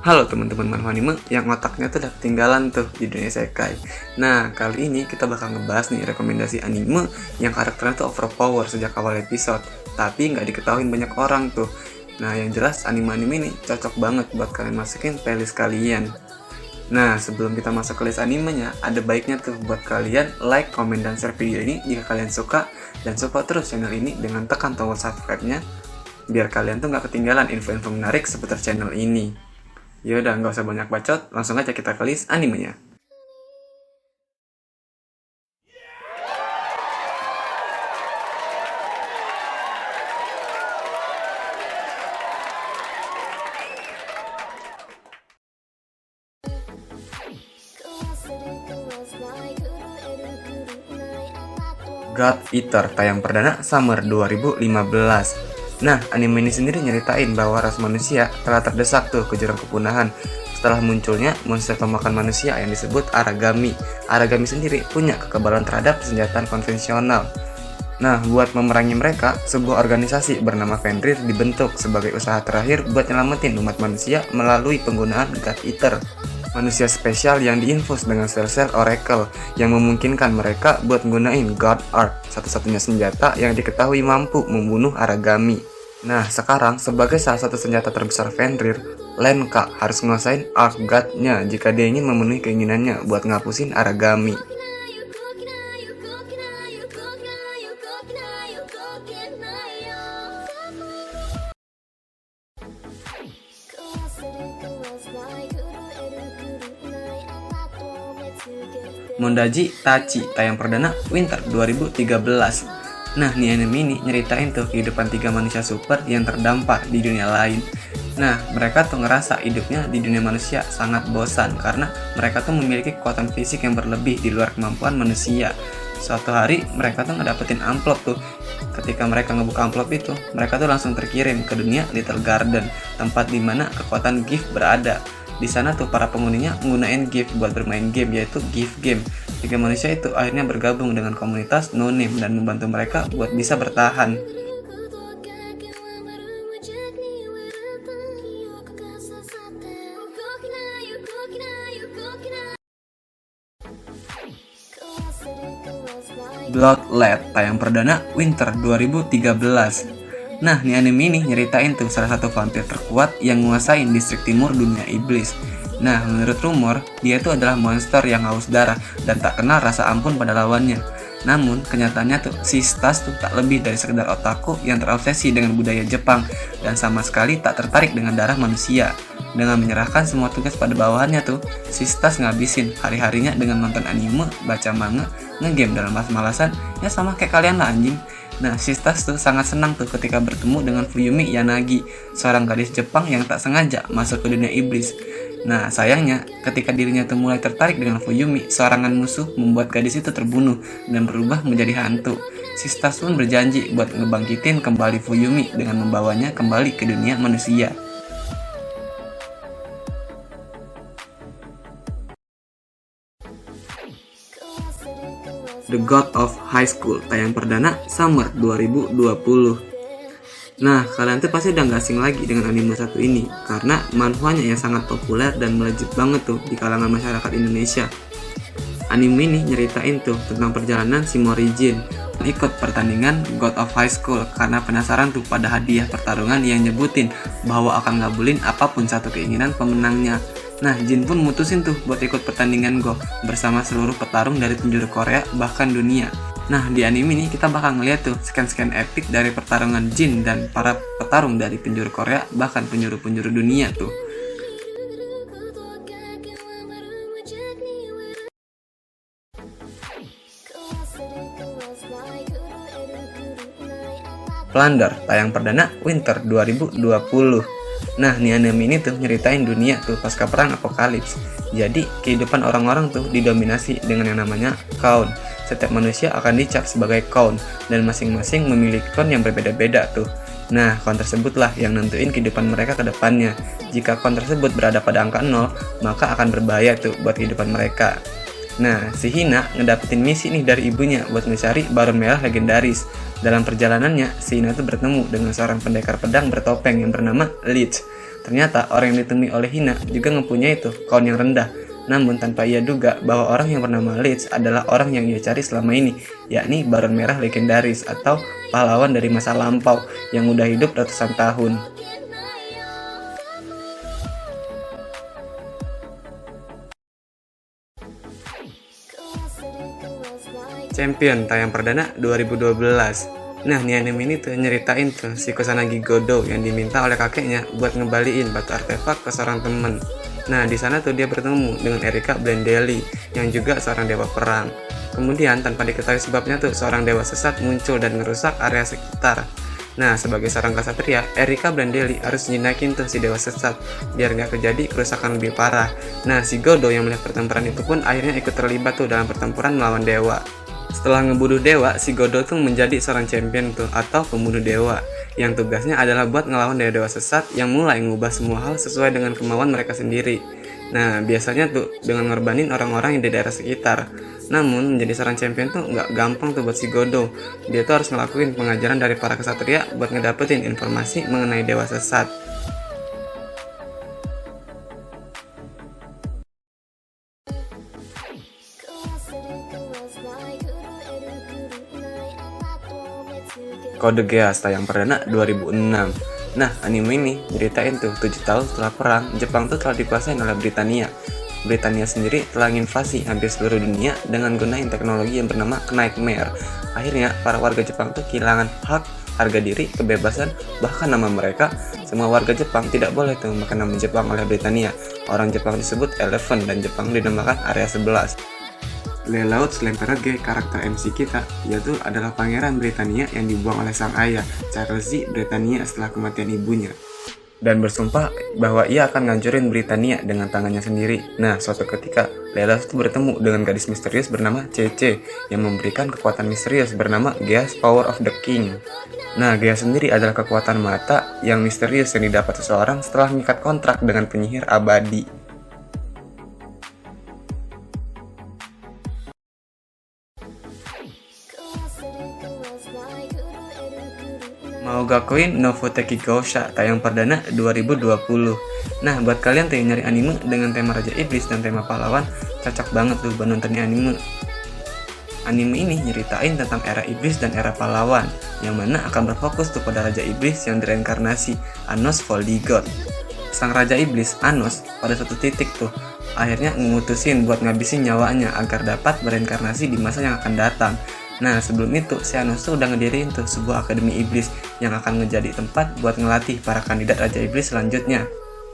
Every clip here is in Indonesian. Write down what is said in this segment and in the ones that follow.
Halo teman-teman manhwa anime yang otaknya tuh udah ketinggalan tuh di dunia isekai. Nah, kali ini kita bakal ngebahas nih rekomendasi anime yang karakternya tuh overpower sejak awal episode, tapi nggak diketahui banyak orang tuh. Nah, yang jelas anime-anime ini cocok banget buat kalian masukin playlist kalian. Nah, sebelum kita masuk ke list animenya, ada baiknya tuh buat kalian like, komen, dan share video ini jika kalian suka, dan support terus channel ini dengan tekan tombol subscribe-nya, biar kalian tuh nggak ketinggalan info-info menarik seputar channel ini. Yaudah, nggak usah banyak bacot, langsung aja kita ke list animenya. God Eater tayang perdana Summer 2015. Nah, anime ini sendiri nyeritain bahwa ras manusia telah terdesak tuh ke jurang kepunahan setelah munculnya monster pemakan manusia yang disebut Aragami. Aragami sendiri punya kekebalan terhadap senjata konvensional. Nah, buat memerangi mereka, sebuah organisasi bernama Fenrir dibentuk sebagai usaha terakhir buat nyelamatin umat manusia melalui penggunaan God Eater, manusia spesial yang diinfus dengan sel-sel Oracle yang memungkinkan mereka buat menggunakan God Art, satu-satunya senjata yang diketahui mampu membunuh Aragami. Nah, sekarang sebagai salah satu senjata terbesar Fenrir, Lenka harus nguasain Art God-nya jika dia ingin memenuhi keinginannya buat ngapusin Aragami. Mondaji Tachi tayang perdana Winter 2013. Nah, nih anime ini nyeritain tuh kehidupan 3 manusia super yang terdampar di dunia lain. Nah, mereka tuh ngerasa hidupnya di dunia manusia sangat bosan karena mereka tuh memiliki kekuatan fisik yang berlebih di luar kemampuan manusia. Suatu hari mereka tuh ngedapetin amplop tuh. Ketika mereka ngebuka amplop itu, mereka tuh langsung terkirim ke dunia Little Garden, tempat dimana kekuatan gift berada. Di sana tuh para penghuninya menggunakan gift buat bermain game, yaitu gift game. 3 manusia itu akhirnya bergabung dengan komunitas No Name dan membantu mereka buat bisa bertahan. Bloodlet tayang perdana Winter 2013. Nah, nih anime ini nyeritain tuh salah satu vampir terkuat yang menguasain distrik timur dunia iblis. Nah, menurut rumor, dia itu adalah monster yang haus darah dan tak kenal rasa ampun pada lawannya. Namun, kenyataannya tuh, si Stas tuh tak lebih dari sekedar otaku yang terobsesi dengan budaya Jepang dan sama sekali tak tertarik dengan darah manusia. Dengan menyerahkan semua tugas pada bawahannya tuh, si Stas ngabisin hari-harinya dengan nonton anime, baca manga, ngegame dalam malas-malasan, ya sama kayak kalian lah anjing. Nah, si Stas tuh sangat senang tuh ketika bertemu dengan Fuyumi Yanagi, seorang gadis Jepang yang tak sengaja masuk ke dunia iblis. Nah, sayangnya ketika dirinya tuh mulai tertarik dengan Fuyumi, seorangan musuh membuat gadis itu terbunuh dan berubah menjadi hantu. Si Stas pun berjanji buat ngebangkitin kembali Fuyumi dengan membawanya kembali ke dunia manusia. The God of High School tayang perdana Summer 2020. Nah, kalian tuh pasti udah gak asing lagi dengan anime satu ini karena manhwanya yang sangat populer dan melejit banget tuh di kalangan masyarakat Indonesia. Anime ini nyeritain tuh tentang perjalanan si Morijin ikut pertandingan God of High School karena penasaran tuh pada hadiah pertarungan yang nyebutin bahwa akan ngabulin apapun satu keinginan pemenangnya. Nah, Jin pun mutusin tuh buat ikut pertandingan Go bersama seluruh petarung dari penjuru Korea bahkan dunia. Nah, di anime ini kita bakal ngeliat tuh scan-scan epic dari pertarungan Jin dan para petarung dari penjuru Korea bahkan penjuru-penjuru dunia tuh. Plunder tayang perdana Winter 2020. Nah, nih anime ini tuh nyeritain dunia tuh pasca perang apokalips. Jadi, kehidupan orang-orang tuh didominasi dengan yang namanya Count. Setiap manusia akan dicap sebagai Count dan masing-masing memiliki count yang berbeda-beda tuh. Nah, count tersebutlah yang nentuin kehidupan mereka ke depannya. Jika count tersebut berada pada angka 0, maka akan berbahaya tuh buat kehidupan mereka. Nah, si Hina ngedapetin misi nih dari ibunya buat mencari Baron Merah legendaris. Dalam perjalanannya, si Hina tuh bertemu dengan seorang pendekar pedang bertopeng yang bernama Lich. Ternyata orang yang ditemui oleh Hina juga mempunyai tuh count yang rendah. Namun tanpa ia duga bahwa orang yang bernama Lich adalah orang yang ia cari selama ini, yakni Baron Merah legendaris atau pahlawan dari masa lampau yang udah hidup ratusan tahun. Champion tayang perdana 2012. Nah, nih anime ini tuh nyeritain tuh si Kusanagi Godo yang diminta oleh kakeknya buat ngembaliin batu artefak ke seorang temen. Nah, di sana tuh dia bertemu dengan Erika Blendelli yang juga seorang dewa perang. Kemudian tanpa diketahui sebabnya tuh seorang dewa sesat muncul dan merusak area sekitar. Nah, sebagai seorang ksatria, Erika Blendelli harus nyinakin tuh si dewa sesat biar nggak terjadi kerusakan lebih parah. Nah, si Godo yang melihat pertempuran itu pun akhirnya ikut terlibat tuh dalam pertempuran melawan dewa. Setelah ngebunuh dewa, si Godo tuh menjadi seorang champion tuh atau pembunuh dewa yang tugasnya adalah buat ngelawan dewa-dewa sesat yang mulai ngubah semua hal sesuai dengan kemauan mereka sendiri. Nah, biasanya tuh dengan ngorbanin orang-orang yang di daerah sekitar. Namun, menjadi seorang champion tuh nggak gampang tuh buat si Godo. Dia tuh harus ngelakuin pengajaran dari para ksatria buat ngedapetin informasi mengenai dewa sesat. Code Geass tayang perdana 2006. Nah, anime ini ceritain tuh 7 tahun setelah perang, Jepang tuh telah dikuasai oleh Britania. Britania sendiri telah menginvasi hampir seluruh dunia dengan gunain teknologi yang bernama Knightmare. Akhirnya, para warga Jepang tuh kehilangan hak, harga diri, kebebasan, bahkan nama mereka. Semua warga Jepang tidak boleh tuh memakai nama Jepang oleh Britania. Orang Jepang disebut Elephant dan Jepang dinamakan Area 11. Lelaut Slemperage, karakter MC kita, yaitu adalah pangeran Britania yang dibuang oleh sang ayah, Charles Z Britania setelah kematian ibunya. Dan bersumpah bahwa ia akan ngancurin Britania dengan tangannya sendiri. Nah, suatu ketika, Lelas itu bertemu dengan gadis misterius bernama CC yang memberikan kekuatan misterius bernama Geass Power of the King. Nah, Geass sendiri adalah kekuatan mata yang misterius yang didapat seseorang setelah mengikat kontrak dengan penyihir abadi. Maogakuin no Futeki Gousha tayang perdana 2020. Nah, buat kalian tuh yang nyari anime dengan tema Raja Iblis dan tema pahlawan, cocok banget tuh buat nonton anime. Anime ini nyeritain tentang era iblis dan era pahlawan, yang mana akan berfokus tuh pada Raja Iblis yang direinkarnasi, Anos Voldigoth. Sang Raja Iblis, Anos, pada suatu titik tuh, akhirnya memutusin buat ngabisin nyawanya agar dapat bereinkarnasi di masa yang akan datang. Nah, sebelum itu, si Anos tuh udah ngedirin tuh sebuah akademi iblis yang akan menjadi tempat buat ngelatih para kandidat Raja Iblis selanjutnya.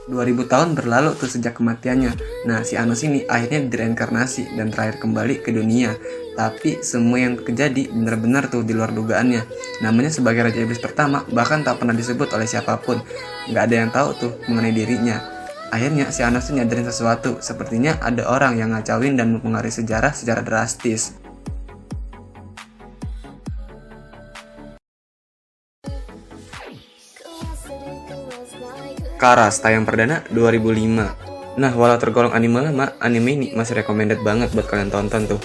2000 tahun berlalu tuh sejak kematiannya. Nah, si Anos ini akhirnya direinkarnasi dan terakhir kembali ke dunia. Tapi semua yang terjadi benar-benar tuh di luar dugaannya. Namanya sebagai Raja Iblis pertama bahkan tak pernah disebut oleh siapapun. Nggak ada yang tahu tuh mengenai dirinya. Akhirnya si Anos tuh nyadarin sesuatu. Sepertinya ada orang yang ngacauin dan mempengaruhi sejarah secara drastis. Karas tayang perdana 2005. Nah, walau tergolong anime lama, anime ini masih recommended banget buat kalian tonton tuh.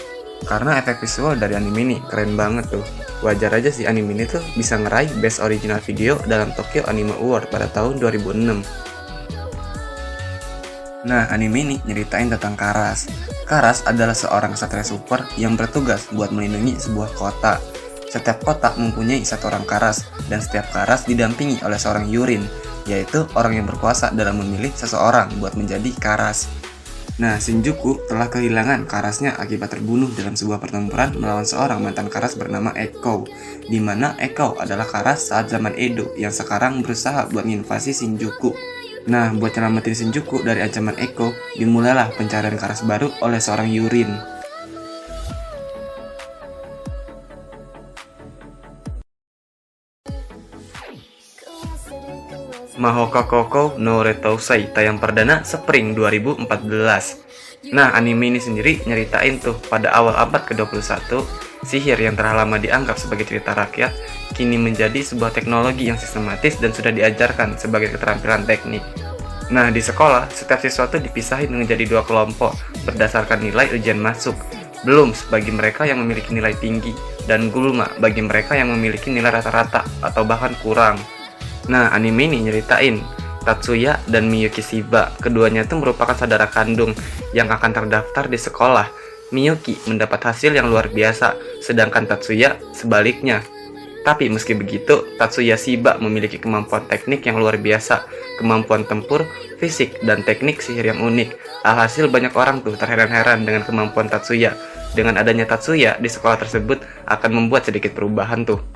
Karena efek visual dari anime ini keren banget tuh. Wajar aja sih anime ini tuh bisa ngeraih Best Original Video dalam Tokyo Anime Award pada tahun 2006. Nah, anime ini nyeritain tentang Karas. Karas adalah seorang ksatria super yang bertugas buat melindungi sebuah kota. Setiap kota mempunyai satu orang Karas, dan setiap Karas didampingi oleh seorang Yurin, yaitu orang yang berkuasa dalam memilih seseorang buat menjadi Karas. Nah, Shinjuku telah kehilangan Karasnya akibat terbunuh dalam sebuah pertempuran melawan seorang mantan Karas bernama Echo, di mana Echo adalah Karas saat zaman Edo yang sekarang berusaha buat menginvasi Shinjuku. Nah, buat nyelamatin Shinjuku dari ancaman Echo, dimulailah pencarian Karas baru oleh seorang Yurin. Mahoka Koko no Retousei tayang perdana Spring 2014. Nah, anime ini sendiri nyeritain tuh pada awal abad ke-21, sihir yang telah lama dianggap sebagai cerita rakyat kini menjadi sebuah teknologi yang sistematis dan sudah diajarkan sebagai keterampilan teknik. Nah, di sekolah, setiap siswa tuh dipisahin menjadi dua kelompok berdasarkan nilai ujian masuk. Blooms bagi mereka yang memiliki nilai tinggi, dan Gulma bagi mereka yang memiliki nilai rata-rata atau bahkan kurang. Nah, anime ini nyeritain Tatsuya dan Miyuki Shiba. Keduanya itu merupakan saudara kandung yang akan terdaftar di sekolah. Miyuki mendapat hasil yang luar biasa, sedangkan Tatsuya sebaliknya. Tapi meski begitu, Tatsuya Shiba memiliki kemampuan teknik yang luar biasa, kemampuan tempur, fisik, dan teknik sihir yang unik. Alhasil banyak orang tuh terheran-heran dengan kemampuan Tatsuya. Dengan adanya Tatsuya di sekolah tersebut akan membuat sedikit perubahan tuh.